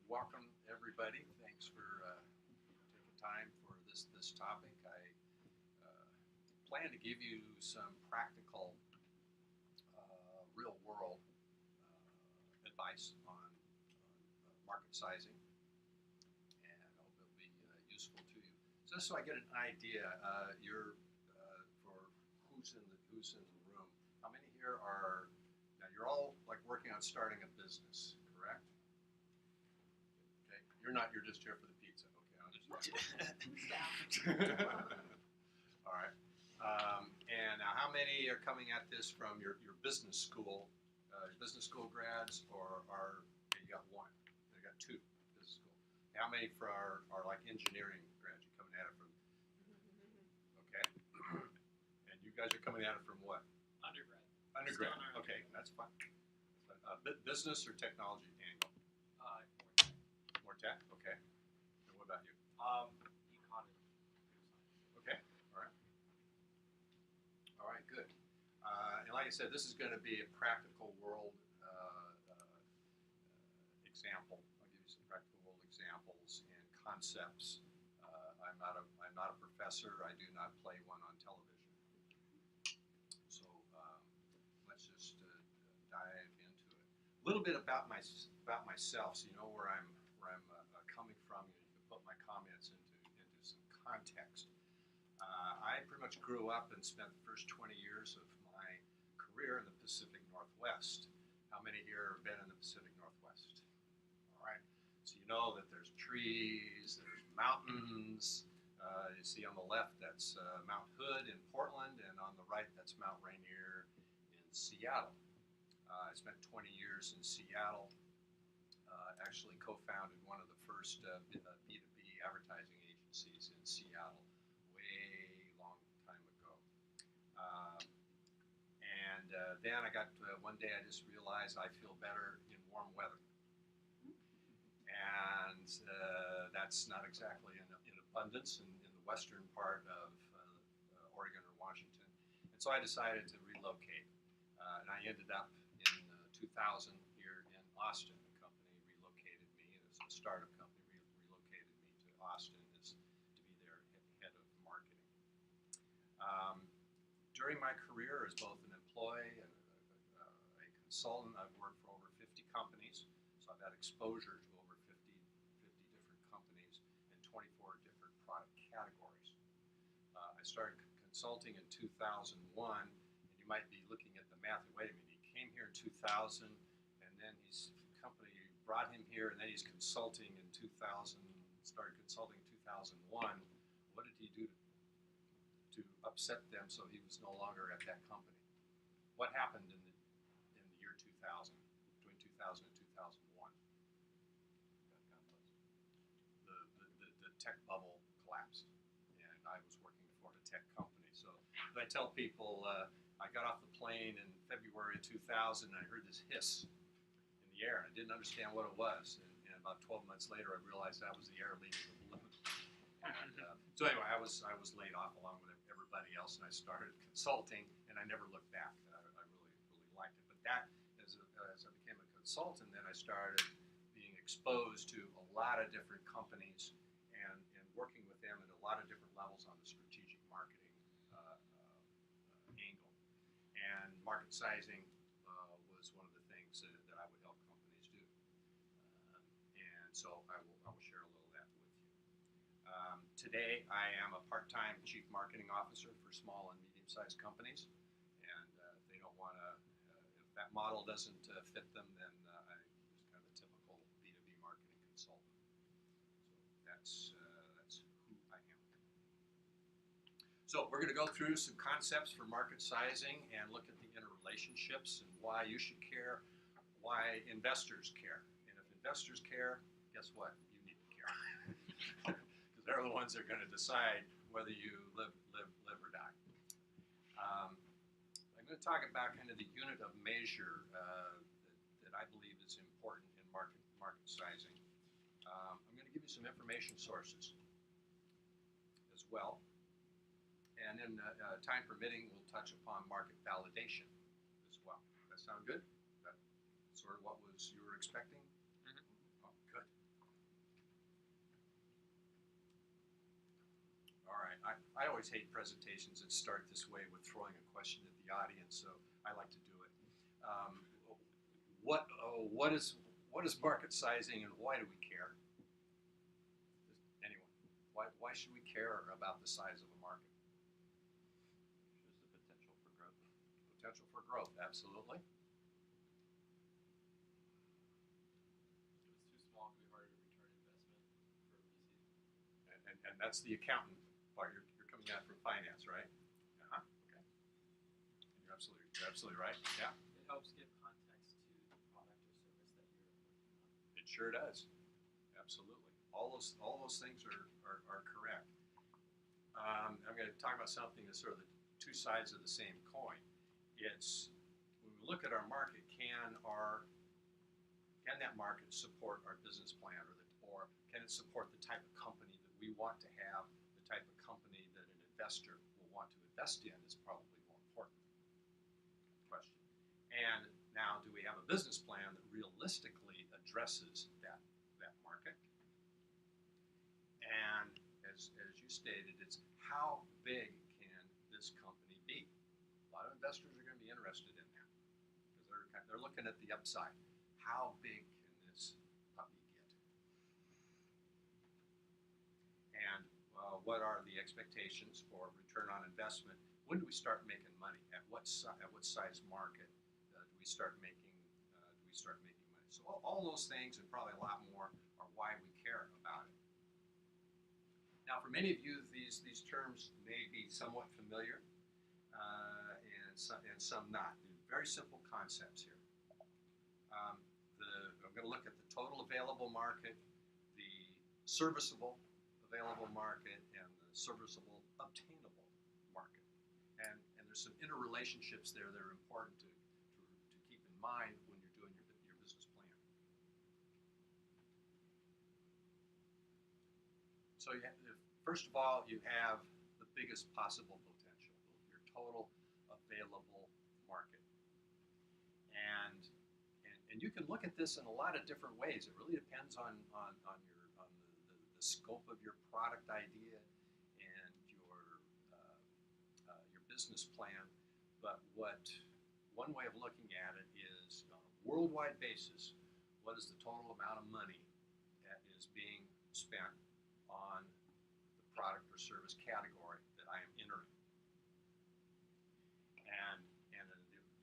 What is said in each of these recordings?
welcome everybody. Thanks for taking time for this topic. I plan to give you some practical, real world advice on market sizing, and I hope it'll be useful to you. Just so I get an idea, for who's in the room. How many here are now? You're all like working on starting a business, correct? Okay, you're not. You're just here for the pizza. Okay, I'll just. All right. And now, how many are coming at this from your business school, business school grads, or are you got one? You got two business school. How many are like engineering grads? You coming at it from? Okay. And you guys are coming at it from what? Undergrad. Undergrad. Okay, that's fine. Business or technology angle? More tech. Okay. And what about you? Econ and Okay. All right. All right. Good. And like I said, this is going to be a practical world example. I'll give you some practical world examples and concepts. I'm not a professor. I do not play one on television. So let's just dive into it. A little bit about myself, so you know where I'm coming from. You can put my comments into some context. I pretty much grew up and spent the first 20 years of my career in the Pacific Northwest. How many here have been in the Pacific Northwest? All right. So you know that there's trees, there's mountains. You see on the left, that's Mount Hood in Portland, and on the right, that's Mount Rainier in Seattle. I spent 20 years in Seattle. Actually co-founded one of the first B2B advertising agencies in Seattle, way long time ago. And then I got one day I just realized I feel better in warm weather, and that's not exactly in abundance in the western part of Oregon or Washington. And so I decided to relocate, and I ended up in 2000 here in Austin. A startup company relocated me to Austin to be their head of marketing. During my career as both an employee and a consultant, I've worked for over 50 companies, so I've had exposure to over 50 different companies and 24 different product categories. I started consulting in 2001, and you might be looking at the math. Wait a minute, he came here in 2000, and then his company brought him here, and then he's consulting in 2000, started consulting in 2001. What did he do to upset them so he was no longer at that company? What happened in the year 2000, between 2000 and 2001? The tech bubble collapsed, and I was working for a tech company. So I tell people, I got off the plane in February of 2000, and I heard this hiss the air. I didn't understand what it was, and about 12 months later, I realized that was the air leaving the balloon. And so anyway, I was laid off along with everybody else, and I started consulting, and I never looked back. I really liked it. But that, as I became a consultant, then I started being exposed to a lot of different companies and working with them at a lot of different levels on the strategic marketing angle. And market sizing was one of the things that I would help companies do. And so I will share a little of that with you. Today I am a part-time chief marketing officer for small and medium-sized companies. And if they don't want to, if that model doesn't fit them, then I'm just kind of a typical B2B marketing consultant. So that's who I am. So we're going to go through some concepts for market sizing and look at the interrelationships and why you should care, why investors care. And if investors care, guess what? You need to care. Because they're the ones that are going to decide whether you live or die. I'm going to talk about kind of the unit of measure that I believe is important in market sizing. I'm going to give you some information sources as well. And then, time permitting, we'll touch upon market validation as well. Does that sound good? Is that sort of what you were expecting? Mm-hmm. Oh, good. I always hate presentations that start this way with throwing a question at the audience, so I like to do it. What is market sizing, and why do we care? Anyone? Why should we care about the size of a market? Shows the potential for growth. Potential for growth, absolutely. If it's too small, it can be harder to return investment for VC. And that's the accountant part. You're coming out from finance, right? Uh-huh. Okay. You're absolutely right. Yeah. It helps give context to the product or service that you're working on. It sure does. Absolutely. All those things are correct. I'm going to talk about something that's sort of the two sides of the same coin. It's when we look at our market, can that market support our business plan, or can it support the type of company that we want to have, the type of company that an investor will want to invest in is probably more important question. And now, do we have a business plan that realistically addresses that market? And as you stated, it's how big can this company be? A lot of investors are going to be interested in that because they're looking at the upside. How big can this puppy get? And what are the expectations for return on investment? When do we start making money? At what size market do we start making money? So all those things and probably a lot more are why we care about it. Now, for many of you, these terms may be somewhat familiar, and some not. Very simple concepts here. I'm going to look at the total available market, the serviceable available market, and the serviceable obtainable market. And there's some interrelationships there that are important to keep in mind when you're doing your business plan. So first of all, you have the biggest possible potential, your total available market. And you can look at this in a lot of different ways. It really depends on the scope of your product idea and your business plan. But one way of looking at it is on a worldwide basis, what is the total amount of money that is being spent on the product or service category that I am entering? And a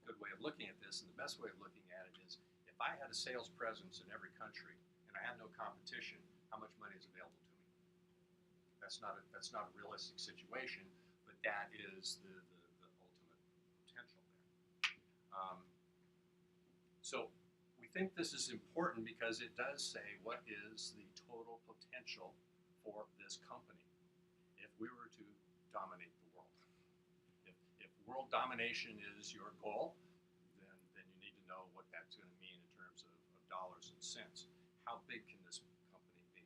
good way of looking at this, and the best way of looking at it, is if I had a sales presence in every country and I had no competition, how much money is available to me? That's not a realistic situation, but that is the ultimate potential there. So we think this is important because it does say what is the total potential for this company if we were to dominate the world. If world domination is your goal, then you need to know what that's going to mean in terms of dollars and cents. How big can this company be?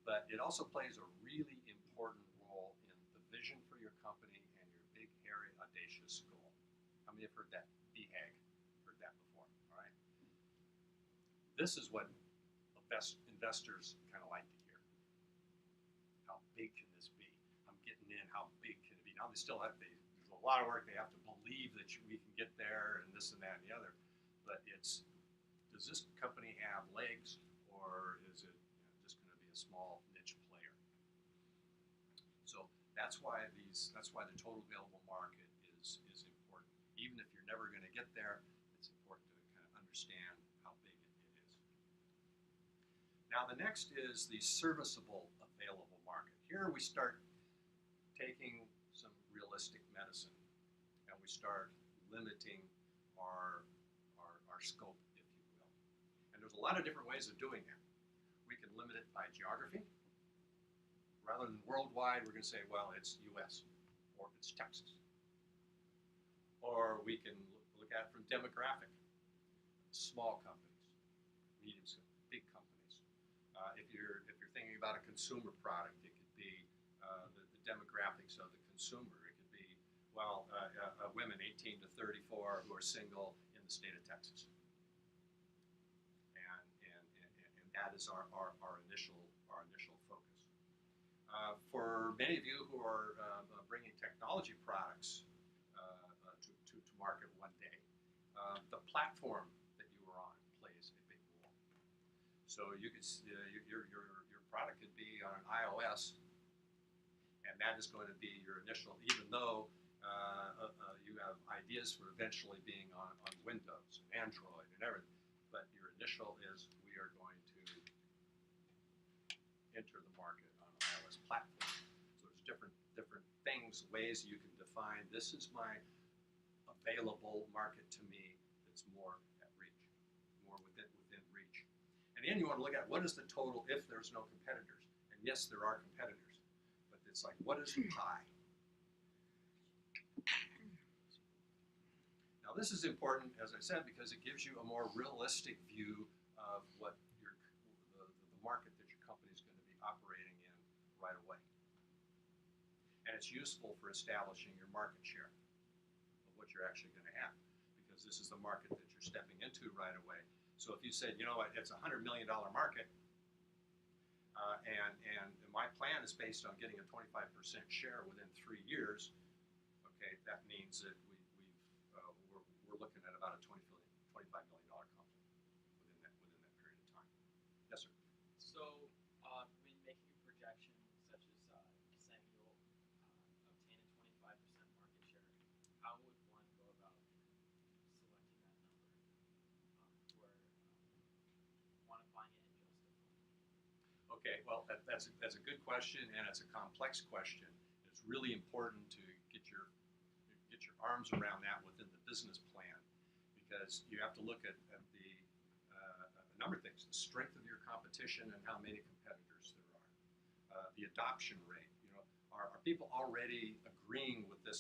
But it also plays a really important role in the vision for your company and your big, hairy, audacious goal. How many have heard that? BHAG. Heard that before, all right? This is what investors kind of like to hear. How big can this be? I'm getting in. How big can it be? Now, there's a lot of work. They have to believe that we can get there and this and that and the other. But does this company have legs, or is it just going to be a small niche player? So that's why the total available market is important. Even if you're never going to get there, it's important to kind of understand how big it is. Now the next is the serviceable available market. Here we start taking some realistic medicine, and we start limiting our scope, if you will. And there's a lot of different ways of doing that. We can limit it by geography. Rather than worldwide, we're going to say, well, it's U.S. or it's Texas. Or we can look at it from demographic. Small companies, medium, big companies. If you're thinking about a consumer product, it could be the demographics of the consumer. It could be, women 18 to 34 who are single in the state of Texas. And that is our initial focus. For many of you who are bringing technology products to market one day, the platform that you are on plays a big role. So you could your product could be on an iOS, and that is going to be your initial, even though you have ideas for eventually being on Windows and Android and everything, but your initial is we are going to enter the market on an iOS platform. So there's different things, ways you can define this is my available market to me that's more at reach, more within reach. And then you want to look at what is the total if there's no competitors. And yes, there are competitors, but it's like what is the pie? Now this is important, as I said, because it gives you a more realistic view of what the market that your company is going to be operating in right away. And it's useful for establishing your market share of what you're actually going to have, because this is the market that you're stepping into right away. So if you said, you know what, it's a $100 million market, and my plan is based on getting a 25% share within 3 years, okay, that means that we're looking at about a $25 million company within that period of time. Yes, sir. So, when making a projection such as saying you'll obtain a 25% market share, how would one go about selecting that number for quantifying it and justifying it? Okay, well, that's a good question, and it's a complex question. It's really important to get your arms around that within the business plan, because you have to look at a number of things: the strength of your competition and how many competitors there are, the adoption rate. You know, are people already agreeing with the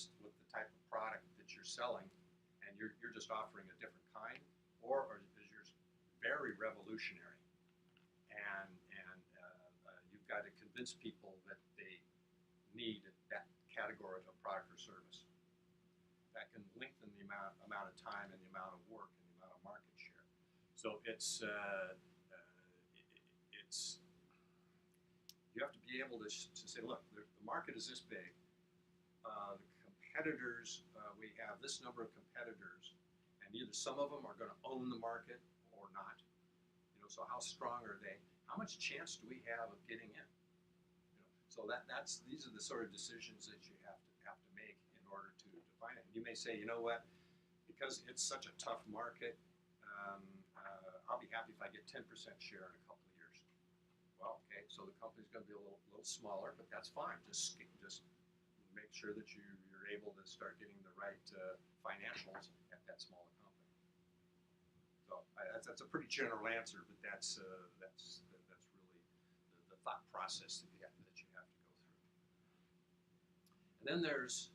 type of product that you're selling, and you're just offering a different kind, or is yours very revolutionary, and you've got to convince people that they need that category of product or service. That can lengthen the amount of time and the amount of work and the amount of market share. So it's you have to be able to say, look, the market is this big. The competitors, we have this number of competitors, and either some of them are going to own the market or not. You know, so how strong are they? How much chance do we have of getting in? You know, so these are the sort of decisions that you have to make in order to define it. And you may say, you know what, because it's such a tough market, I'll be happy if I get 10% share in a couple of years. Well, okay, so the company's going to be a little smaller, but that's fine. Just make sure that you're able to start getting the right financials at that smaller company. So that's a pretty general answer, but that's really the thought process that you have to go through. And then there's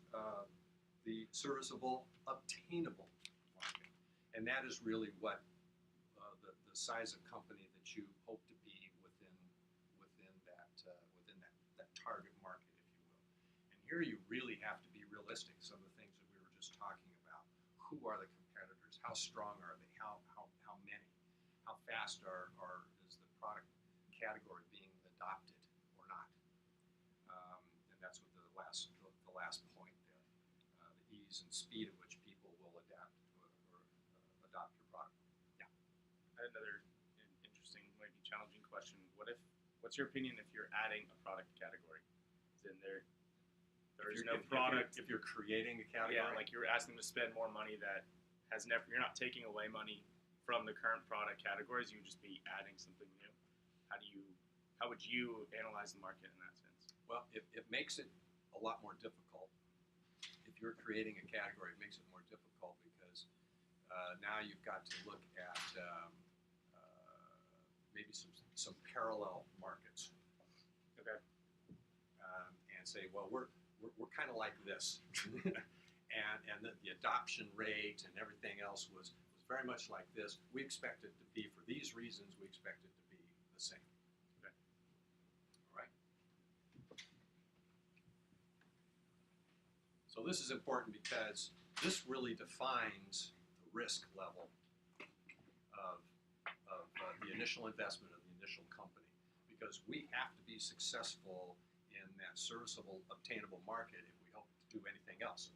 the serviceable, obtainable market, and that is really what the size of company that you hope to be within that target market, if you will. And here you really have to be realistic. Some of the things that we were just talking about: who are the competitors? How strong are they? How many? How fast is the product category being adopted or not? And that's what the last point there: the ease and speed at which people will adapt or adopt your product. Yeah. Another interesting, maybe challenging question: what's your opinion if you're adding a product category? Is in there is no product. If you're creating a category, yeah, like you're asking them to spend more money that has never. You're not taking away money from the current product categories. You would just be adding something new. How would you analyze the market in that sense? Well, it makes it a lot more difficult. If you're creating a category, it makes it more difficult because now you've got to look at maybe some parallel markets. Okay. And say, well, we're kind of like this, and the adoption rate and everything else was very much like this. We expect it to be, for these reasons, we expect it to be the same. Okay. All right. So this is important because this really defines the risk level of the initial investment of the initial company, because we have to be successful in that serviceable, obtainable market if we hope to do anything else.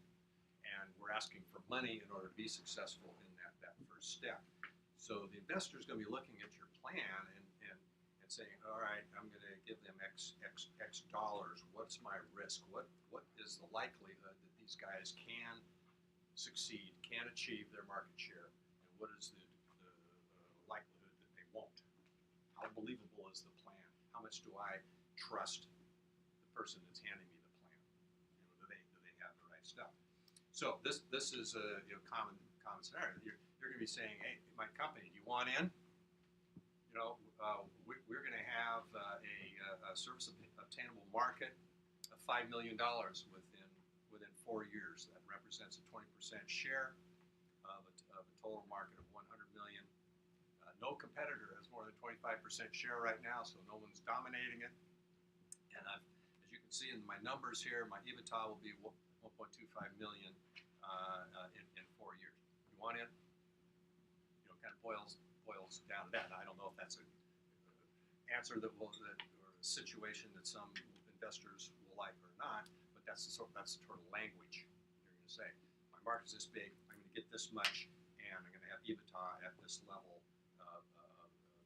And we're asking for money in order to be successful in that first step. So the investor is going to be looking at your plan and saying, all right, I'm going to give them X dollars. What's my risk? What is the likelihood that these guys can succeed, can achieve their market share, and what is the likelihood that they won't? How believable is the plan? How much do I trust the person that's handing me the plan? Do they have the right stuff? So this is a common scenario. You're going to be saying, hey, my company, do you want in? We're going to have a service obtainable market of $5 million within 4 years. That represents a 20% share of a total market of 100 million. No competitor has more than 25% share right now, so no one's dominating it. And as you can see in my numbers here, my EBITDA will be 1.25 million in 4 years. You want in? Kind of boils down to that. I don't know if that's an answer or a situation that some investors will like or not, but that's the sort of language you're going to say. My market's this big, I'm going to get this much, and I'm going to have EBITDA at this level.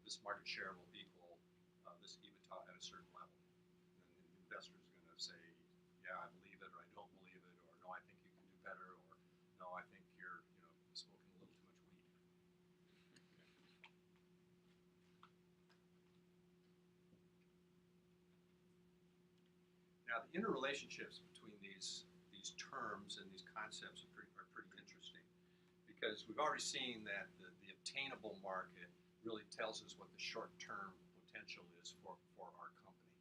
This market share will equal this EBITDA at a certain level. And the investor is going to say, yeah, I believe it, or I don't believe it, or no, I think you can do better, or no, I think you're smoking a little too much weed. Now, the interrelationships between these terms and these concepts are pretty interesting, because we've already seen that the obtainable market really tells us what the short-term potential is for our company,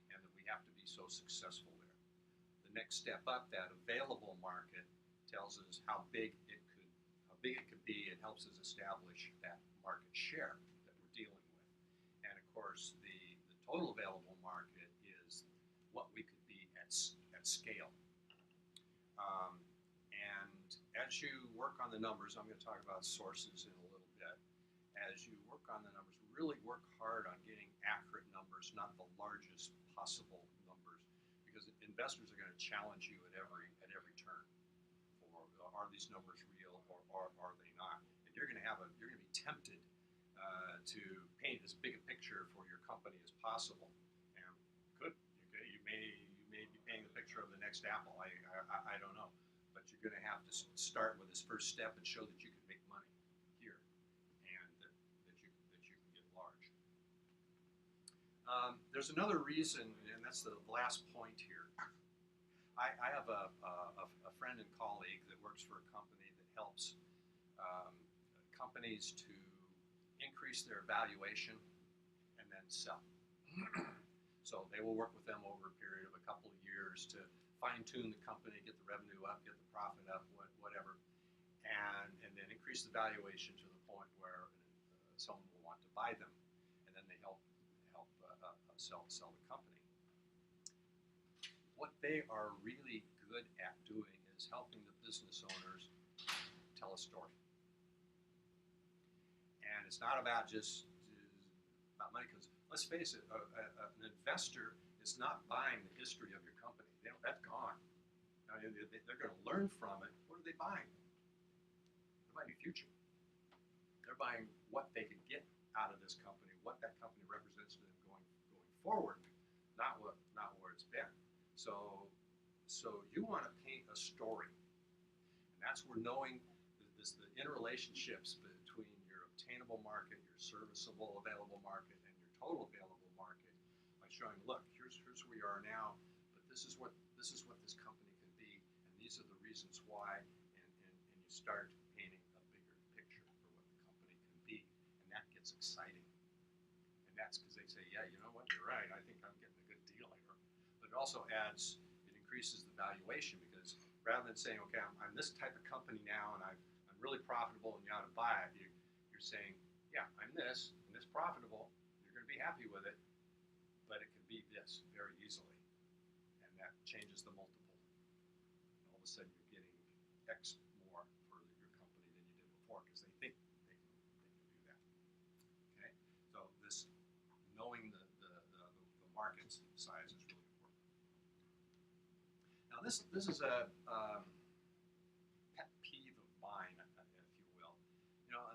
and that we have to be so successful there. The next step up, that available market, tells us how big it could be, and helps us establish that market share that we're dealing with. And of course, the total available market is what we could be at scale. And as you work on the numbers, I'm going to talk about sources in a little bit. As you work on the numbers, really work hard on getting accurate numbers, not the largest possible numbers, because investors are going to challenge you at every turn. Are these numbers real, or are they not? And you're going to be tempted to paint as big a picture for your company as possible. And you may be painting the picture of the next Apple. I don't know, but you're going to have to start with this first step and show that you can make money here, and that you can get large. There's another reason, and that's the last point here. I have a friend and colleague that works for a company that helps companies to increase their valuation and then sell. So they will work with them over a period of a couple of years to fine-tune the company, get the revenue up, get the profit up, whatever, and then increase the valuation to the point where someone will want to buy them, and then they help sell the company. What they are really good at doing is helping the business owners tell a story. And it's not about just about money, because let's face it, an investor is not buying the history of your company. That's gone. Now, they're going to learn from it. What are they buying? They're buying the future. They're buying what they could get out of this company, what that company represents to them going forward, not where it's been. So you want to paint a story, and that's where knowing the interrelationships between your obtainable market, your serviceable available market, and your total available market, by showing, look, here's where you are now, but this is what this company can be, and these are the reasons why, and you start painting a bigger picture for what the company can be, and that gets exciting. And that's because they say, yeah, you know what, you're right, I think I'm getting a good deal here. But it also increases the valuation, because rather than saying, okay, I'm this type of company now, and I'm really profitable and you ought to buy it, you're saying, yeah, I'm this, and this profitable, you're going to be happy with it, but it can be this very easily. And that changes the multiple. And all of a sudden you're getting X more for your company than you did before, because they think they can do that. Okay? So this knowing the market size is really important. this is a pet peeve of mine, if you will. You know,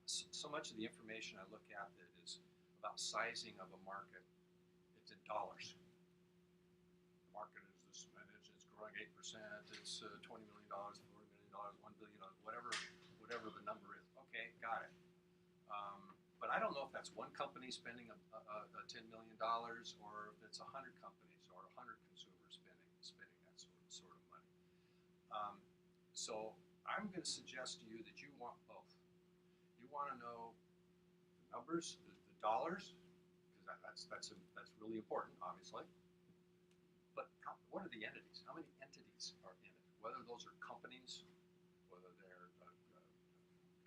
so much of the information I look at that is about sizing of a market, it's in dollars. The market is this, and it's growing 8%. It's $20 million, $40 million, $1 billion, whatever the number is. Okay, got it. But I don't know if that's one company spending a $10 million, or if it's 100 companies or 100 consumers spending that sort of money. So I'm going to suggest to you that you want both. You want to know the numbers, the dollars, because that's really important, obviously. But what are the entities? How many entities are in it? Whether those are companies, whether they're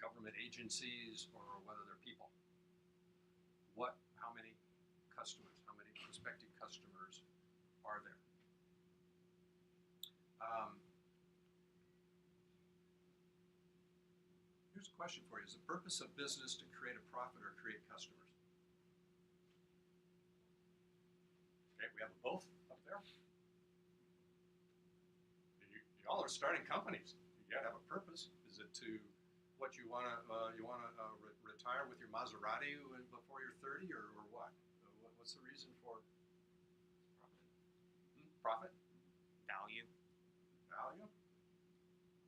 government agencies, or whether they're people. How many customers, how many prospective customers are there? Here's a question for you. Is the purpose of business to create a profit or create customers? Okay, we have both up there. Y'all are starting companies. You gotta have a purpose. Is it to what you wanna retire with your Maserati before you're 30, or what? What's the reason for profit? Value. Value?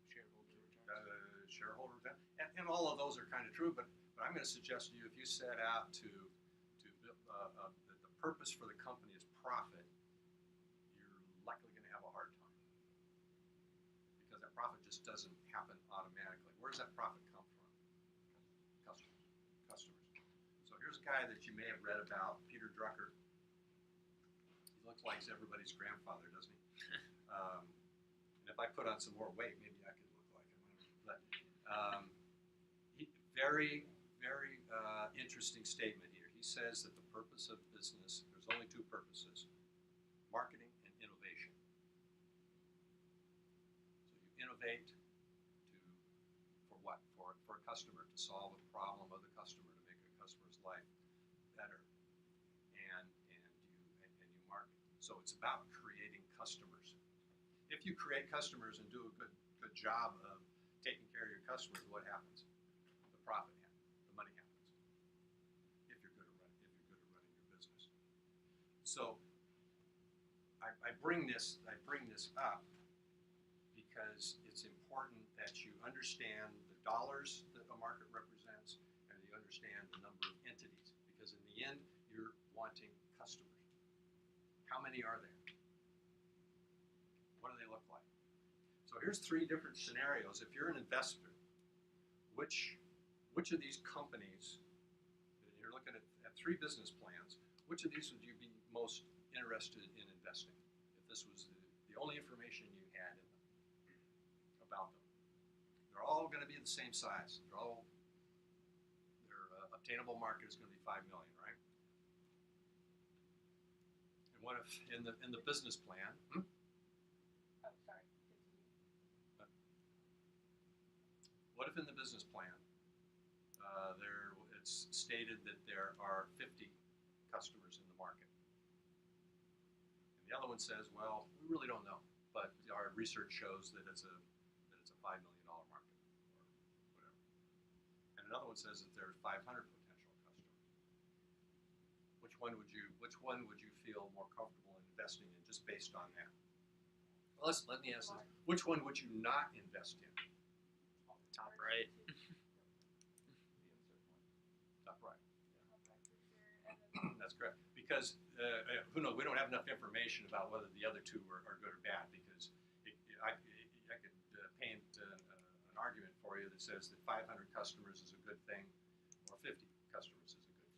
Shareholder return. Shareholder return. And all of those are kind of true, but I'm going to suggest to you, if you set out to the purpose for the company is profit, you're likely going to have a hard time, because that profit just doesn't happen automatically. Where does that profit come from? Customers. So here's a guy that you may have read about, Peter Drucker. He looks like everybody's grandfather, doesn't he? And if I put on some more weight, maybe I could look like him. But very interesting statement here. He says that the purpose of business, there's only two purposes: marketing and innovation. So you innovate for what? For a customer, to solve a problem of the customer, to make a customer's life better, and you market. So it's about creating customers. If you create customers and do a good job of taking care of your customers, what happens? The profit happens. The money happens. If you're good at running your business. So I bring this up because it's important that you understand the dollars that a market represents, and you understand the number of entities, because in the end you're wanting customers. How many are there? What do they look like? So here's three different scenarios. If you're an investor, which of these companies, you're looking at three business plans, which of these would you be most interested in investing if this was the only information you had in them, about them? They're all going to be the same size. Their obtainable market is going to be 5 million, right? And what if in the business plan? Oh, sorry. What if in the business plan it's stated that there are 50 customers in the market, and the other one says, well, we really don't know, but our research shows that it's a $5 million market, or whatever. And another one says that there are 500 potential customers. Which one would you feel more comfortable in investing in, just based on that? Well, let me ask this: which one would you not invest in? Top right. Top right. Yeah. That's correct. Because who knows? We don't have enough information about whether the other two are good or bad. Because I could paint an argument for you that says that 500 customers is a good thing, or 50 customers is a good thing.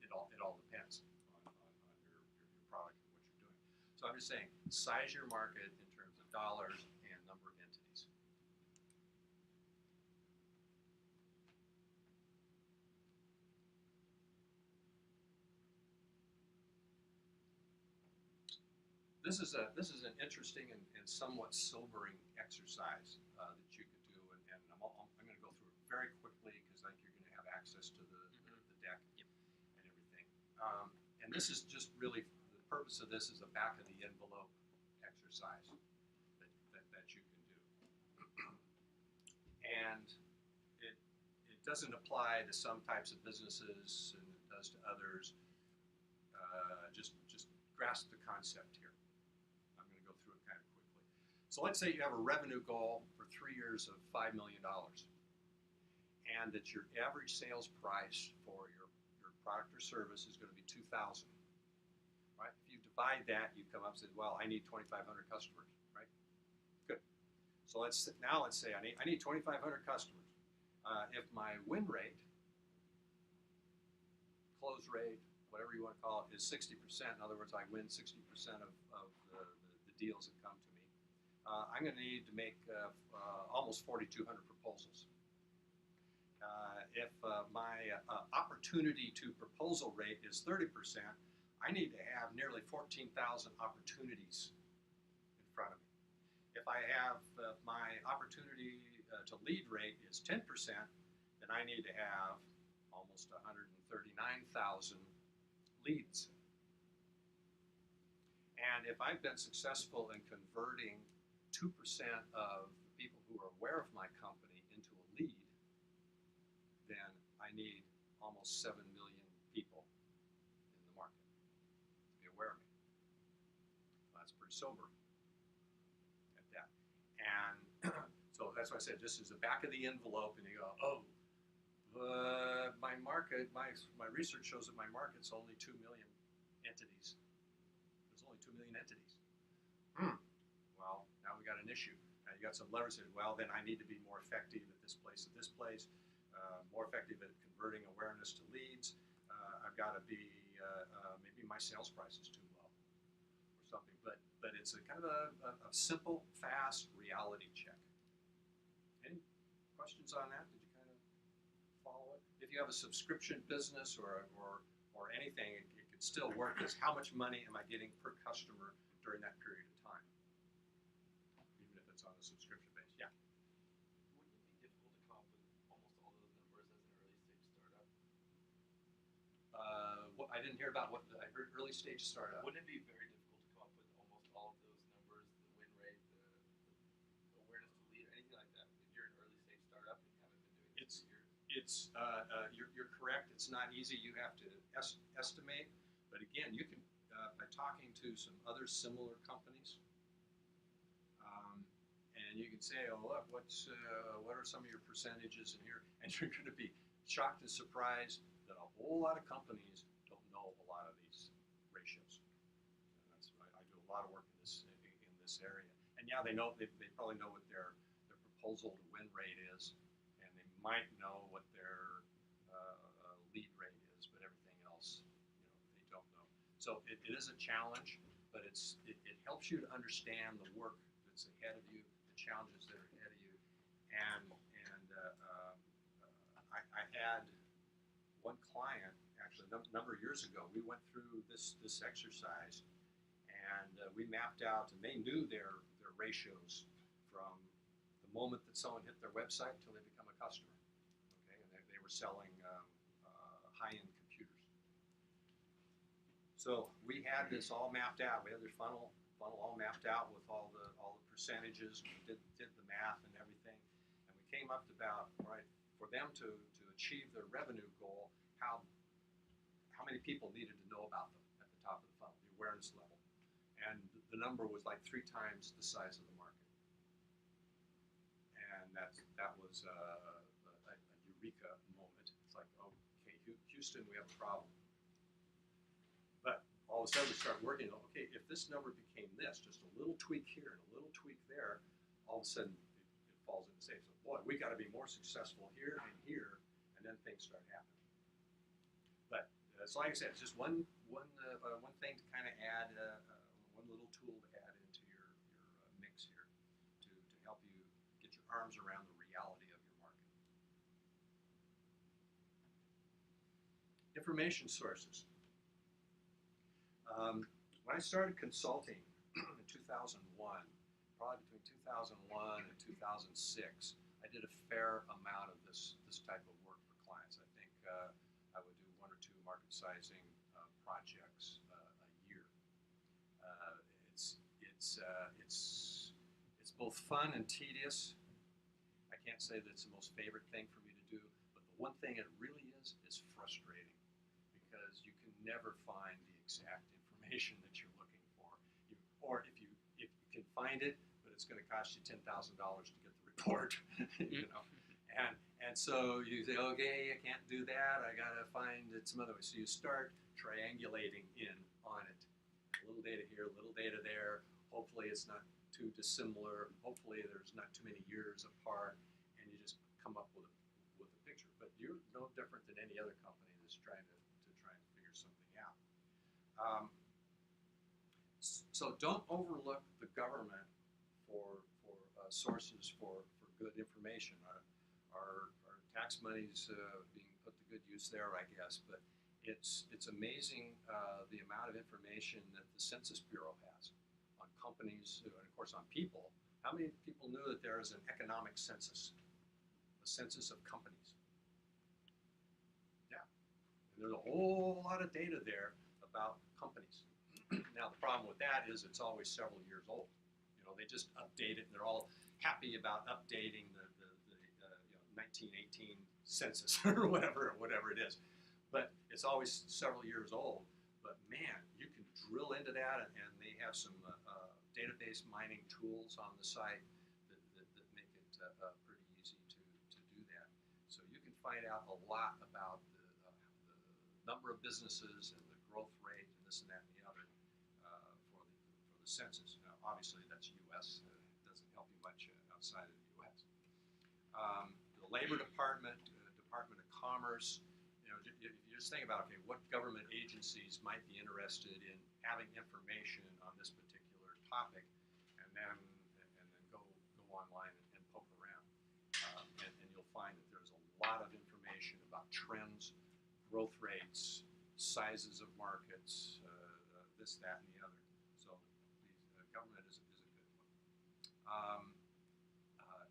It all depends on your product and what you're doing. So I'm just saying, size your market in terms of dollars and number of entities. This is an interesting and somewhat sobering exercise that you could do, and I'm going to go through it very quickly because I think you're going to have access to the deck and everything. And this is just really purpose of this is a back of the envelope exercise that you can do. And it doesn't apply to some types of businesses and it does to others. Just grasp the concept here. I'm going to go through it kind of quickly. So let's say you have a revenue goal for 3 years of $5 million, and that your average sales price for your product or service is going to be $2,000. Right? If you divide that, you come up and say, well, I need 2,500 customers. Right? Good. So let's say I need 2,500 customers. If my win rate, close rate, whatever you want to call it, is 60%, in other words, I win 60% of the deals that come to me, I'm going to need to make almost 4,200 proposals. If my opportunity to proposal rate is 30%, I need to have nearly 14,000 opportunities in front of me. If I have my opportunity to lead rate is 10%, then I need to have almost 139,000 leads. And if I've been successful in converting 2% of the people who are aware of my company into a lead, then I need almost 7 million people in the market to be aware of me. Well, that's pretty sobering at that. And so that's why I said this is the back of the envelope, and you go, oh, my market, my research shows that my market's only 2 million entities. There's only 2 million entities. Well, now we got an issue. Now you got some levers that, well, then I need to be more effective at this place, more effective at converting awareness to leads. I've got to be, maybe my sales price is too low or something. But it's a kind of a simple, fast reality check. Any questions on that? Did you kind of follow it? If you have a subscription business or anything, it could still work as how much money am I getting per customer during that period of time, even if it's on a subscription base. Yeah. Wouldn't it be difficult to come up with almost all those numbers as an early stage startup? I didn't hear about what I heard. Early stage startup. Wouldn't it be very difficult to come up with almost all of those numbers, the win rate, the awareness to lead, anything like that, if you're an early stage startup and you haven't been doing this for years? You're correct. It's not easy. You have to estimate, but again, you can by talking to some other similar companies, and you can say, "Oh, look, what are some of your percentages in here?" And you're going to be shocked and surprised that a whole lot of companies don't know a lot of these ratios. And I do a lot of work in this area, and yeah, they probably know what their proposal to win rate is. Might know what their lead rate is, but everything else, they don't know. So it is a challenge, but it helps you to understand the work that's ahead of you, the challenges that are ahead of you. And I had one client, actually a number of years ago, we went through this exercise, and we mapped out, and they knew their ratios from the moment that someone hit their website until they become a customer. Okay, and they were selling high-end computers. So we had this all mapped out. We had this funnel all mapped out with all the percentages. We did the math and everything, and we came up to about for them to achieve their revenue goal, how many people needed to know about them at the top of the funnel, the awareness level, and the number was like 3 times the size of the market. And that was a eureka moment. It's like, okay, Houston, we have a problem. But all of a sudden we start working on, okay, if this number became this, just a little tweak here and a little tweak there, all of a sudden it falls into place. So, boy, we got to be more successful here and here, and then things start happening. But so like I said, it's just one thing to kind of add, one little tool to add into your mix here to help you get your arms around the reality of your market. Information sources. When I started consulting in 2001, probably between 2001 and 2006, I did a fair amount of this type of work for clients. I think I would do 1 or 2 market sizing projects a year. it's both fun and tedious. I can't say that it's the most favorite thing for me to do, but the one thing it really is frustrating because you can never find the exact information that you're looking for. Or if you can find it, but it's going to cost you $10,000 to get the report, you know. And so you say, okay, I can't do that. I got to find it some other way. So you start triangulating in on it. A little data here, a little data there. Hopefully it's not too dissimilar. Hopefully there's not too many years apart, and you just come up with a picture. But you're no different than any other company that's trying to figure something out. So don't overlook the government for sources for good information. Our tax money's being put to good use there, I guess. But it's amazing the amount of information that the Census Bureau has on companies and of course on people. How many people knew that there is an economic census, a census of companies? Yeah, and there's a whole lot of data there about companies. Now the problem with that is it's always several years old. You know, they just update it, and they're all happy about updating the 1918 census or whatever it is. But it's always several years old. But man, you can drill into that, and they have some database mining tools on the site that make it pretty easy to do that. So you can find out a lot about the number of businesses and the growth rate and this and that and the other for the census. Now, obviously, that's U.S. It doesn't help you much outside of the U.S. The Labor Department, Department of Commerce. You know, if you just think about, okay, what government agencies might be interested in having information on this particular topic, and then go online and poke around, and you'll find that there's a lot of information about trends, growth rates, sizes of markets, this, that, and the other. So the government is a good one.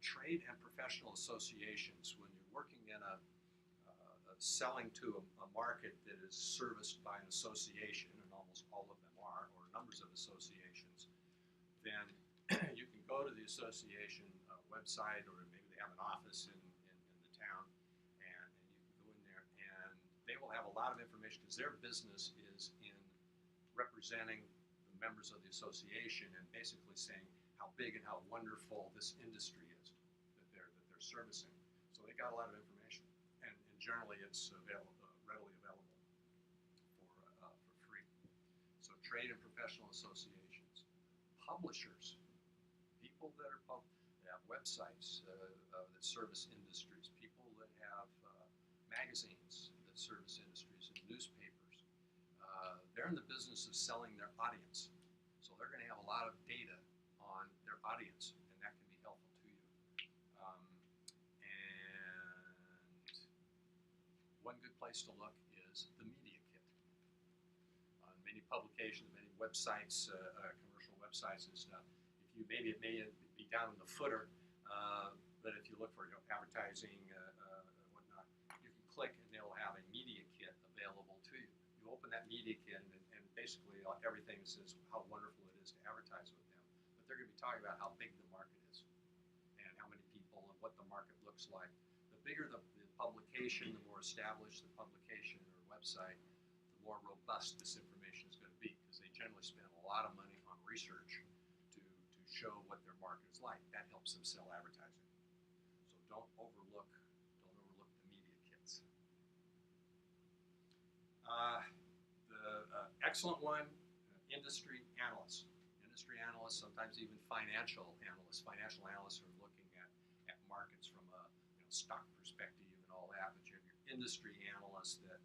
Trade and professional associations, when you're working in selling to a market that is serviced by an association, and almost all of them are, or numbers of associations, then you can go to the association website, or maybe they have an office in the town, and you can go in there, and they will have a lot of information because their business is in representing the members of the association and basically saying how big and how wonderful this industry is that they're servicing. So they got a lot of information, and generally it's readily available for free. So trade and professional associations, publishers, people that have websites that service industries, people that have magazines that service industries and newspapers. They're in the business of selling their audience, so they're going to have a lot of data on their audience, and that can be helpful to you. And one good place to look is the media kit. On many publications, many websites, commercial websites and stuff, it may be down in the footer, but if you look for advertising, whatnot, you can click and they'll have a media kit available to you. You open that media kit and basically everything says how wonderful it is to advertise with them. But they're going to be talking about how big the market is and how many people and what the market looks like. The bigger the publication, the more established the publication or website, the more robust this information is going to be, because they generally spend a lot of money on research to show what their market is like. That helps them sell advertising. So don't overlook the media kits. The excellent one, industry analysts. Industry analysts, sometimes even financial analysts. Financial analysts are looking at markets from a stock perspective and all that, but you have your industry analysts that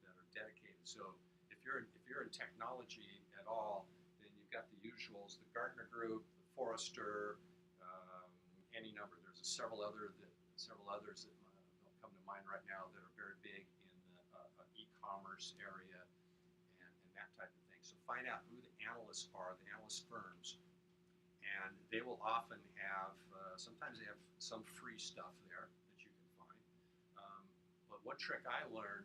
are dedicated. So if you're in technology at all, then you've got the usuals, the Gartner Group, the Forrester, any number. There's several others that don't come to mind right now that are very big in the e-commerce area and that type of thing. So find out who the analysts are, the analyst firms, and they will often have, sometimes they have some free stuff there that you can find. But one trick I learned,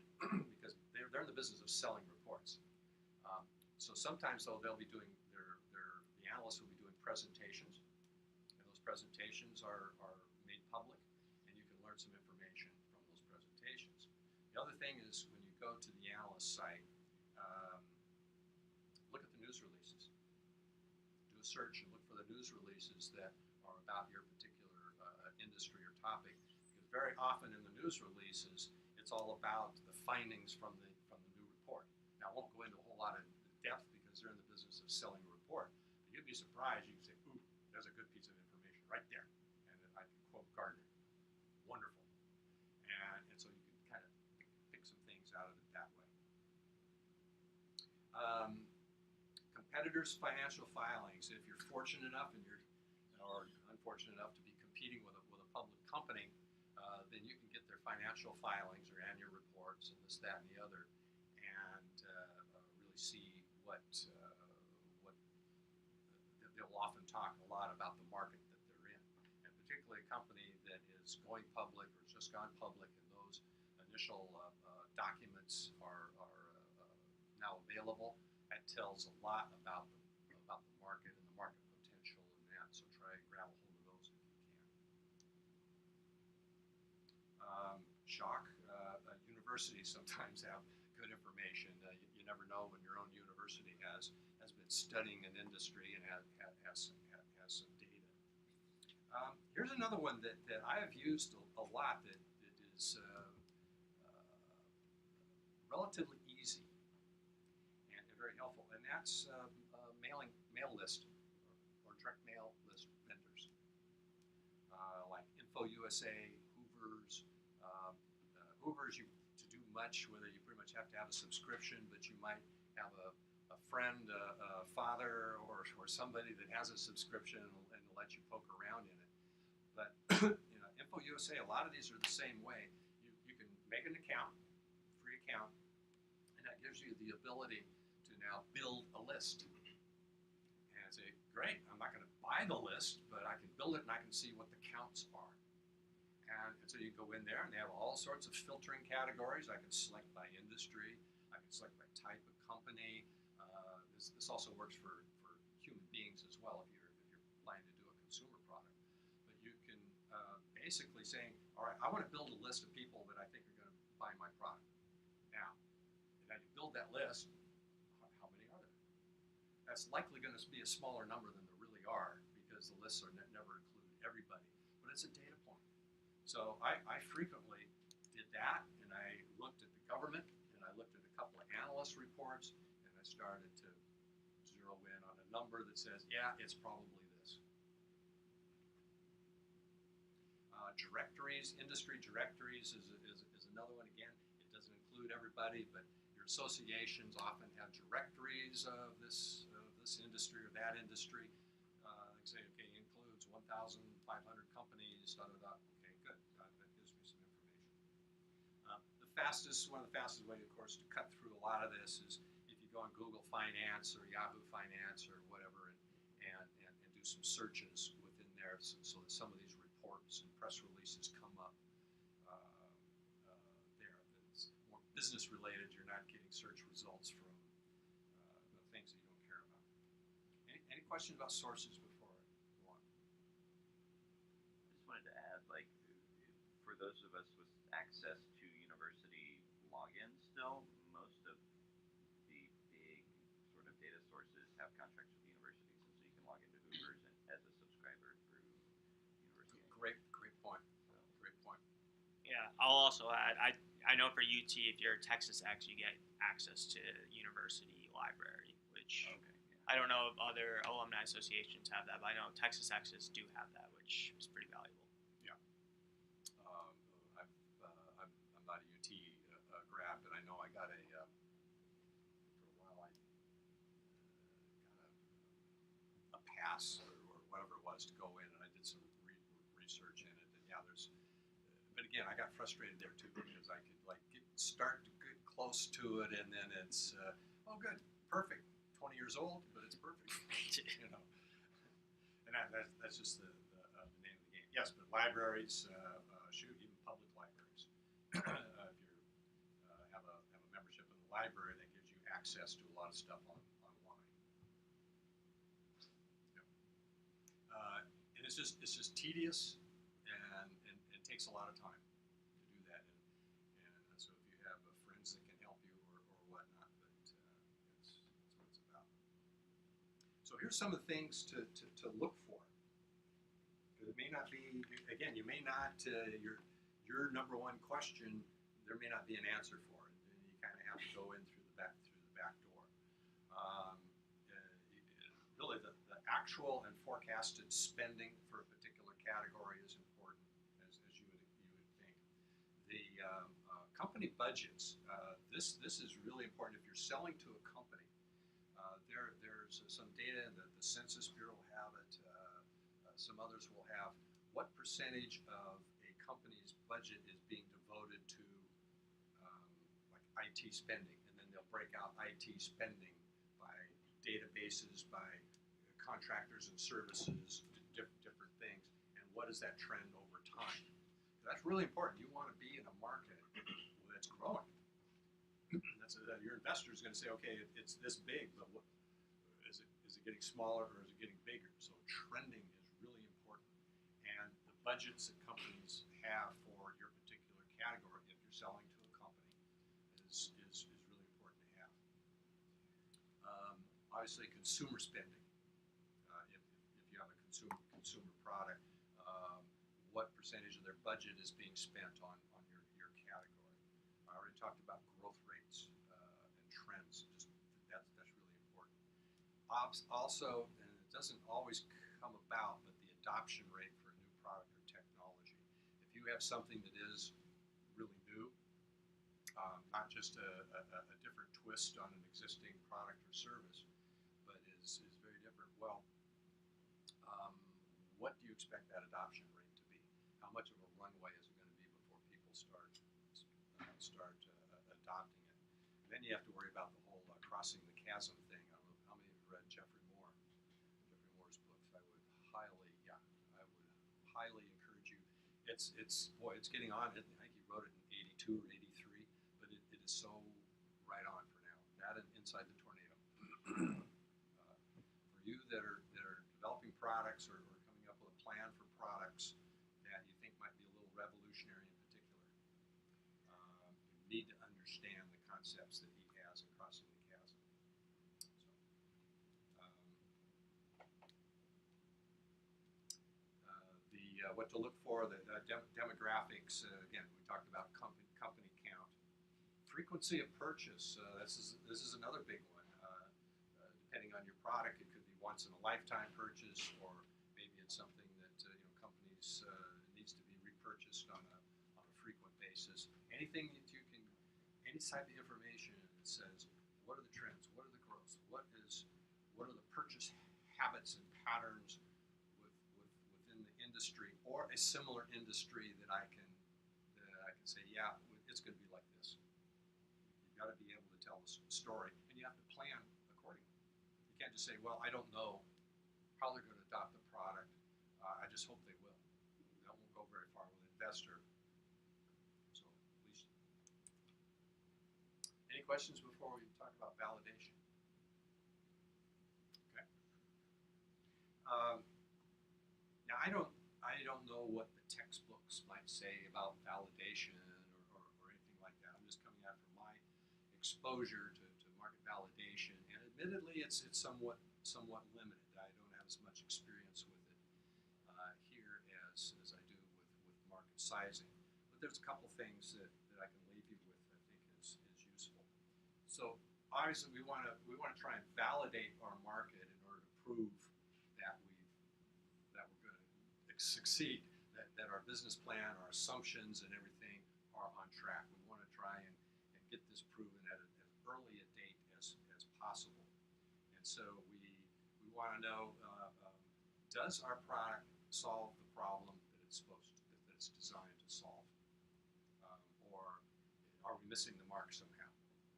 because they're in the business of selling reports, so sometimes they'll be doing the analysts will be doing presentations, and those presentations are made public, and you can learn some information from those presentations. The other thing is when you go to the analyst site, look at the news releases. Do a search and look for the news releases that are about your particular industry or topic, because very often in the news releases, it's all about the findings from the new report. Now, I won't go into a whole lot of depth because they're in the business of selling a report. But you'd be surprised. You can say, "Ooh, there's a good piece of information right there," and then I can quote Gardner. Wonderful, and so you can kind of pick some things out of it that way. Competitors' financial filings. If you're fortunate enough or unfortunate enough to be competing with a public company, then you can get their financial filings or annual reports and this, that, and the other, and really see what they'll often talk a lot about the market that they're in, and particularly a company that is going public or just gone public, and those initial documents are now available. That tells a lot about the market and the market potential in that. So try and grab a hold of those if you can. Shock. Universities sometimes have good information. You never know when your own university has been studying an industry and has some data. Here's another one that I have used a lot that is relatively easy and very helpful, and that's mail list or direct mail list vendors like InfoUSA, Hoover's. Hoover's, to do much, whether you pretty much have to have a subscription, but you might have a friend, a father, or somebody that has a subscription and will let you poke around in it. But InfoUSA, a lot of these are the same way. You can make an account, free account, and that gives you the ability to now build a list. And say, great, I'm not going to buy the list, but I can build it and I can see what the counts are. And so you go in there and they have all sorts of filtering categories. I can select by industry. I can select by type of company. This also works for human beings as well if you're planning to do a consumer product. But you can basically saying, all right, I want to build a list of people that I think are going to buy my product. Now you build that list, how many are there? That's likely going to be a smaller number than there really are because the lists are never include everybody. But it's a data point. So I frequently did that, and I looked at the government, and I looked at a couple of analyst reports, and I started to zero in on a number that says, yeah, it's probably this. Directories, industry directories is another one. Again, it doesn't include everybody, but your associations often have directories of this industry or that industry. They say, okay, includes 1,500 companies, da-da-da. Okay, good. That gives me some information. One of the fastest ways, of course, to cut through a lot of this is if you go on Google Finance or Yahoo Finance or whatever and do some searches within there so that some of these reports and press releases come up there. It's more business related. You're not getting search results from the things that you don't care about. Any questions about sources before I go on? I just wanted to add, like, for those of us with access to university logins still, most of the big sort of data sources have contracts with universities, and so you can log into Hoover's as a subscriber through university. Great point. So, Great point. Yeah, I'll also add, I know for UT, if you're a Texas X, you get access to university library, which okay, yeah. I don't know if other alumni associations have that, but I know Texas X's do have that, which is pretty valuable. I'm not a UT grad, but I know I got for a while I got a pass or whatever it was to go in, and I did some research in it. And yeah, but again, I got frustrated there too because I could start to get close to it, and then it's oh good, perfect, 20 years old, but it's perfect, And that's just the name of the game. Yes, but libraries, even public libraries. If you have a membership in the library, that gives you access to a lot of stuff online. Yep. it's just tedious and takes a lot of time to do that. And so if you have friends that can help you or whatnot, but that's what it's about. So here's some of the things to look for. It may not be, again, you may not, your number one question, there may not be an answer for it. And you kind of have to go in through the back door. Really, the actual and forecasted spending for a particular category is important, as you would think. The company budgets. This is really important if you're selling to a company. There's some data that the Census Bureau will have it. Some others will have what percentage of a company's budget is being devoted to like IT spending, and then they'll break out IT spending by databases, by contractors and services, different things, and what is that trend over time. That's really important. You want to be in a market that's growing. Your investor is going to say, okay, it's this big, but what is it? Is it getting smaller or is it getting bigger? So trending is really important, and the budgets that companies have for your particular category, if you're selling to a company, is really important to have. Obviously, consumer spending. If you have a consumer product, what percentage of their budget is being spent on your category? I already talked about growth rates and trends. That's really important. Also, and it doesn't always come about, but the adoption rate for a new product or technology. If you have something that is really new, not just a different twist on an existing product or service, but is very different. Well, what do you expect that adoption rate to be? How much of a runway is it going to be before people start adopting it? And then you have to worry about the whole crossing the chasm thing. I don't know how many of you read Jeffrey Moore's books. I would highly encourage you. It's getting on. I think he wrote it in '82 or '83, but it is so right on for now. That and Inside the Tornado. For you that are developing products or coming up with a plan for products that you think might be a little revolutionary in particular, you need to understand the concepts that he has in Crossing the Chasm. So, what to look for, the demographics. Again, we talked about company count, frequency of purchase. This is another big one. Depending on your product, it could be once in a lifetime purchase, or maybe it's something that companies needs to be repurchased on a frequent basis. Anything that you can, any type of information that says what are the trends, what are the growths, what are the purchase habits and patterns within the industry or a similar industry that I can say, yeah, it's going to be like this. You've got to be able to tell the story, and you have to plan accordingly. You can't just say, well, I don't know how they're going to adopt the product. I just hope they will. That won't go very far with an investor. So, please. Any questions before we talk about validation? Okay. Now, I don't know what the textbooks might say about validation or anything like that. I'm just coming out from my exposure to market validation, and admittedly, it's somewhat limited. I don't have as much experience with it here as I do with market sizing. But there's a couple things that I can leave you with that I think is useful. So obviously, we want to try and validate our market in order to prove that we're going to succeed. That our business plan, our assumptions, and everything are on track. We want to try and get this proven at as early a date as possible. And so we want to know, does our product solve the problem that it's that it's designed to solve, or are we missing the mark somehow?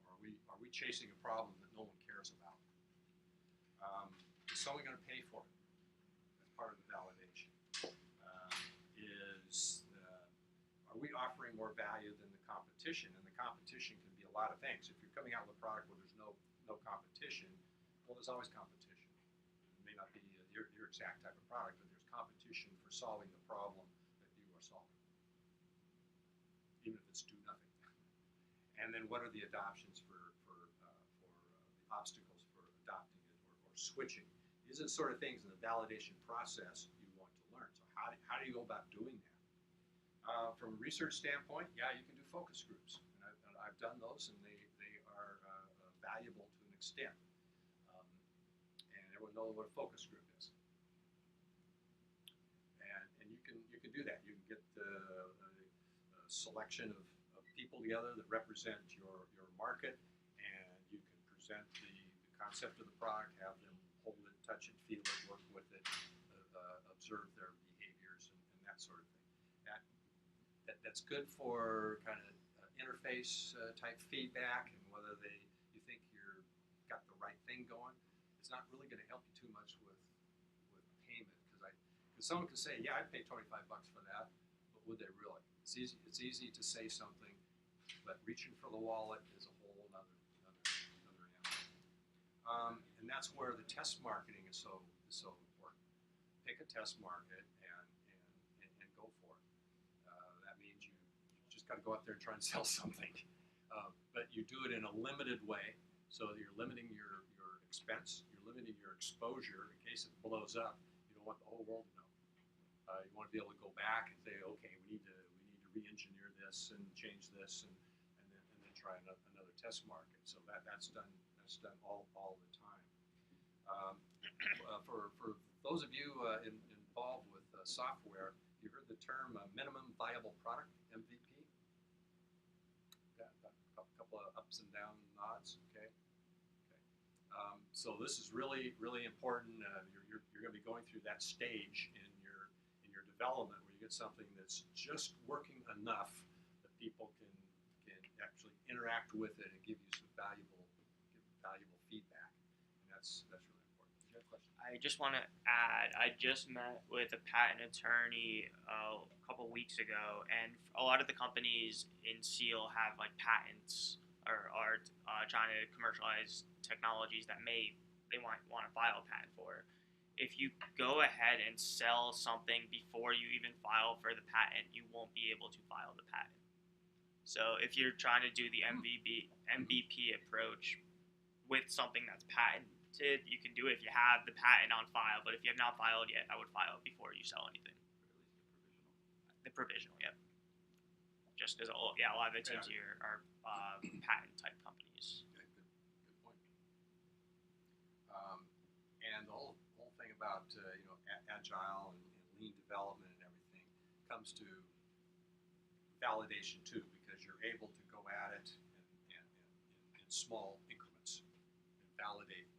Or are we chasing a problem that no one cares about? Is someone going to pay for it? That's part of the validation. Are we offering more value than the competition? And the competition can be a lot of things. If you're coming out with a product where there's no competition, well, there's always competition. It may not be your exact type of product, but there's competition for solving the problem that you are solving, even if it's do nothing. And then what are the adoptions for the obstacles for adopting it or switching? These are the sort of things in the validation process you want to learn. So how do you go about doing that? From a research standpoint, yeah, you can do focus groups. And I've done those, and they are valuable to an extent. And everyone knows what a focus group is. And you can do that. You can get a selection of people together that represent your market, and you can present the concept of the product, have them hold it, touch it, feel it, work with it, observe their behaviors, and that sort of thing. That's good for kind of interface type feedback, and whether you think you're got the right thing going. It's not really going to help you too much with payment, because someone can say, yeah, I'd pay $25 for that, but would they really? It's easy to say something, but reaching for the wallet is a whole other animal. And that's where the test marketing is so important. Pick a test market and go for it. That means you just got to go out there and try and sell something, but you do it in a limited way, so that you're limiting your expense, you're limiting your exposure in case it blows up. You don't want the whole world to know. You want to be able to go back and say, okay, we need to re-engineer this and change this, and then try another test market. So that's done all the time. For those of you involved with software, you heard the term minimum viable product, MVP. Got a couple of ups and down nods. Okay. So this is really important. You're going to be going through that stage in your development where you get something that's just working enough that people can actually interact with it and give you some valuable feedback. And that's really important. Do you have a question? I just want to add, I just met with a patent attorney a couple weeks ago, and a lot of the companies in SEAL have like patents or are trying to commercialize technologies that they want to file a patent for. If you go ahead and sell something before you even file for the patent, you won't be able to file the patent. So if you're trying to do the MVP approach with something that's patented, you can do it if you have the patent on file. But if you have not filed yet, I would file it before you sell anything. The provisional, yep. Just because, a lot of the teams here are patent type companies. Okay, good point. And the whole thing about agile and lean development and everything comes to validation too, because you're able to go at it in small increments and validate.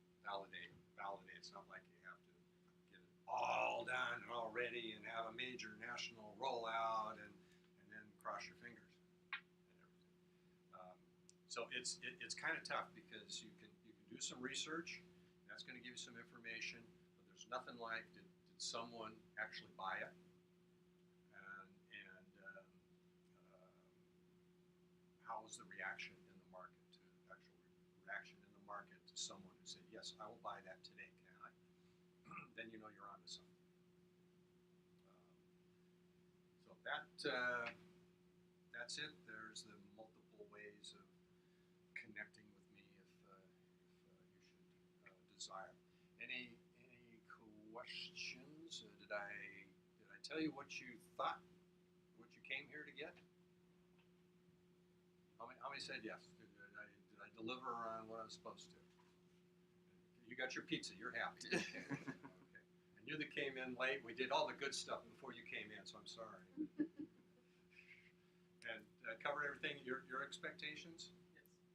It's not like you have to get it all done and all ready and have a major national rollout and then cross your fingers and everything. So it's kind of tough, because you can do some research. That's going to give you some information, but there's nothing like did someone actually buy it, and how was the reaction in the market to someone who said, yes, I will buy that today, can I? Then you know you're onto something. So that's it. There's the multiple ways of connecting with me if you should desire. Any questions? Did I tell you what you thought, what you came here to get? How many said yes? Did I deliver on what I was supposed to? You got your pizza. You're happy. Okay. And you that came in late, we did all the good stuff before you came in, so I'm sorry. And covered everything, your expectations?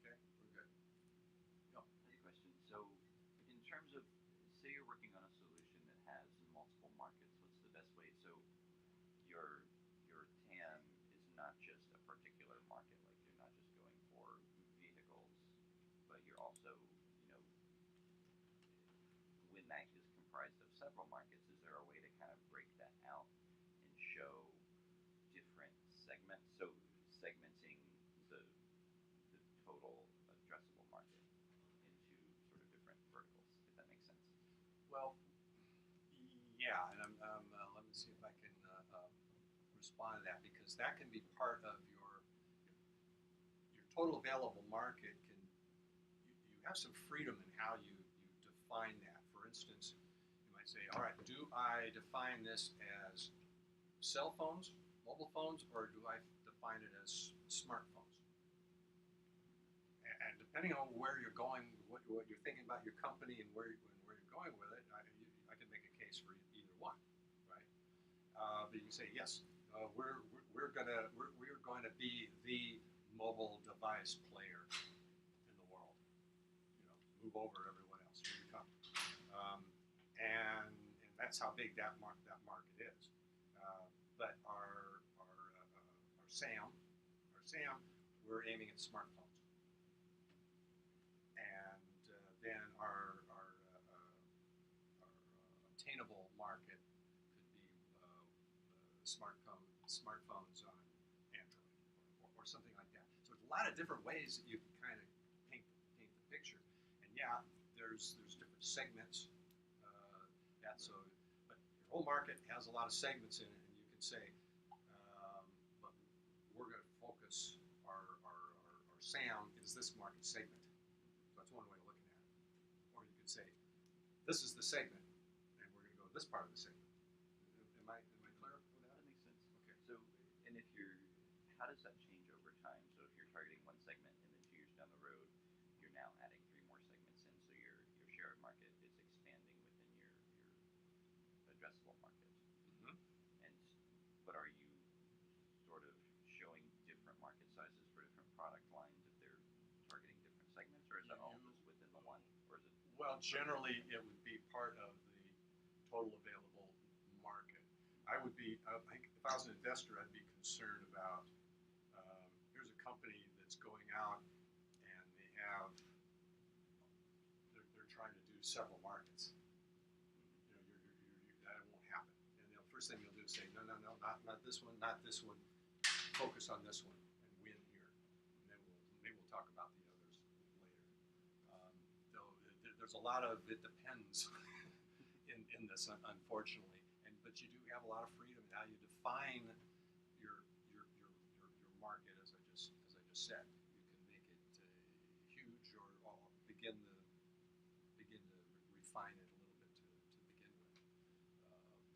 Yes. Okay, we're good. I have a question. So, in terms of, say you're working on a solution that has multiple markets, what's the best way? So, your TAM is not just a particular market, like you're not just going for vehicles, but you're also, when that is comprised of several markets, is there a way to kind of break that out and show different segments? So, segmenting the total addressable market into sort of different verticals, if that makes sense. Well, Yeah, and let me see if I can respond to that, because that can be part of your total available market. You have some freedom in how you define that. For instance, you might say, all right, do I define this as cell phones, mobile phones, or do I define it as smartphones? And depending on where you're going, what you're thinking about your company and where you're going with it, I can make a case for either one, right? But you can say, yes, we're going to be the mobile device player in the world. Move over everyone else. Here we come. And that's how big that market is. But our SAM, we're aiming at smartphones. And then our obtainable market could be smartphones on Android or something like that. So there's a lot of different ways that you can kind of paint the picture. And yeah, there's different segments. But your whole market has a lot of segments in it, and you can say, but we're going to focus our SAM is this market segment. So that's one way of looking at it. Or you could say, this is the segment, and we're going to go to this part of the segment. Am I clear with that? That makes sense. Okay. So, and how does that change over time? So if you're targeting one segment and then 2 years down the road, you're now adding 3 more segments in, so your share of market is expanding within your addressable market. Mm-hmm. But are you sort of showing different market sizes for different product lines if they're targeting different segments, or is that all just within the one, or is it? Well, generally, it would be part of the total available market. I think if I was an investor, I'd be concerned about, here's a company that's going out and they're trying to do several markets. That won't happen. And the first thing you'll do is say, no, not this one, not this one. Focus on this one and win here. And then maybe we'll talk about the others later. Though there's a lot of it depends in this, unfortunately. But you do have a lot of freedom in how you define your market, as I just said. You can make it huge or begin to refine it a little bit to begin with.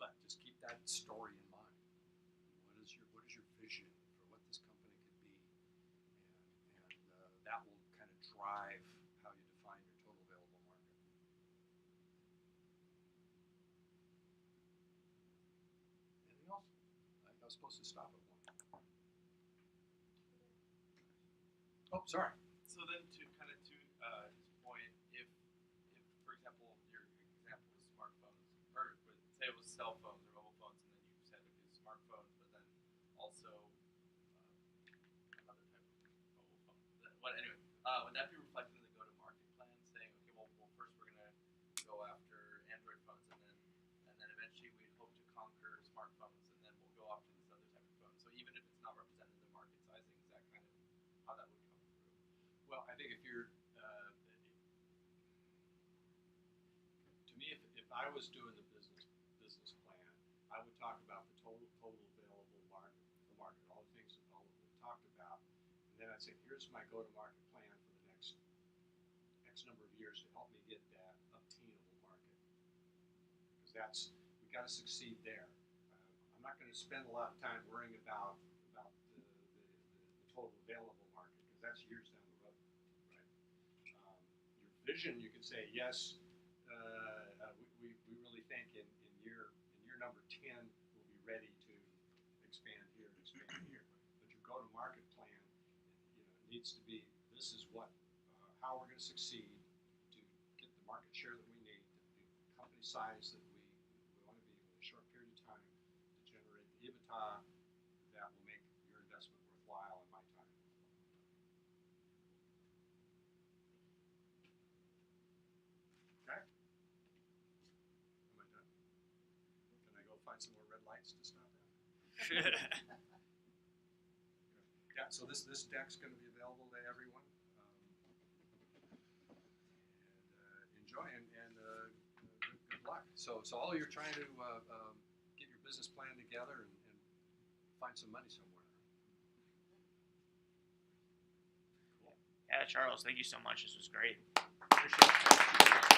But just keep that story in mind. What is your vision for what this company could be, and that will kind of drive how you define your total available market. Anything else? I think I was supposed to stop at 1. Oh, sorry. So then to kind of his point, if for example your example was smartphones, or say it was cell phones or mobile phones, and then you said okay smartphones, but then also another type of mobile phone. Anyway, would that be reflected in the go-to-market plan, saying okay, well first we're gonna go after Android phones, and then eventually we hope to conquer smartphones, and then we'll go after this other type of phone. So even if it's not represented in the market sizing, is that kind of how that would come through? Well, I think if you're, to me, if I was doing the business plan, I would talk about the total available market, all the things that all of we talked about, and then I'd say, here's my go-to-market plan for the next X number of years to help me get that obtainable market, because we got to succeed there. I'm not going to spend a lot of time worrying about the total available market, because that's years down the road, right? Your vision, you could say, yes, we really think in year number 10 we'll be ready to expand here and expand here. But your go-to-market plan, needs to be, this is how we're going to succeed to get the market share that we need, the company size that we want to be in a short period of time to generate the EBITDA that will make your investment worthwhile and my time worthwhile. Okay? Am I done? Can I go find some more red lights to stop at? Yeah, so this deck's going to be available to everyone. And enjoy and good luck. So all you're trying to get your business plan together and find some money somewhere. Yeah, Charles, thank you so much. This was great. Appreciate it.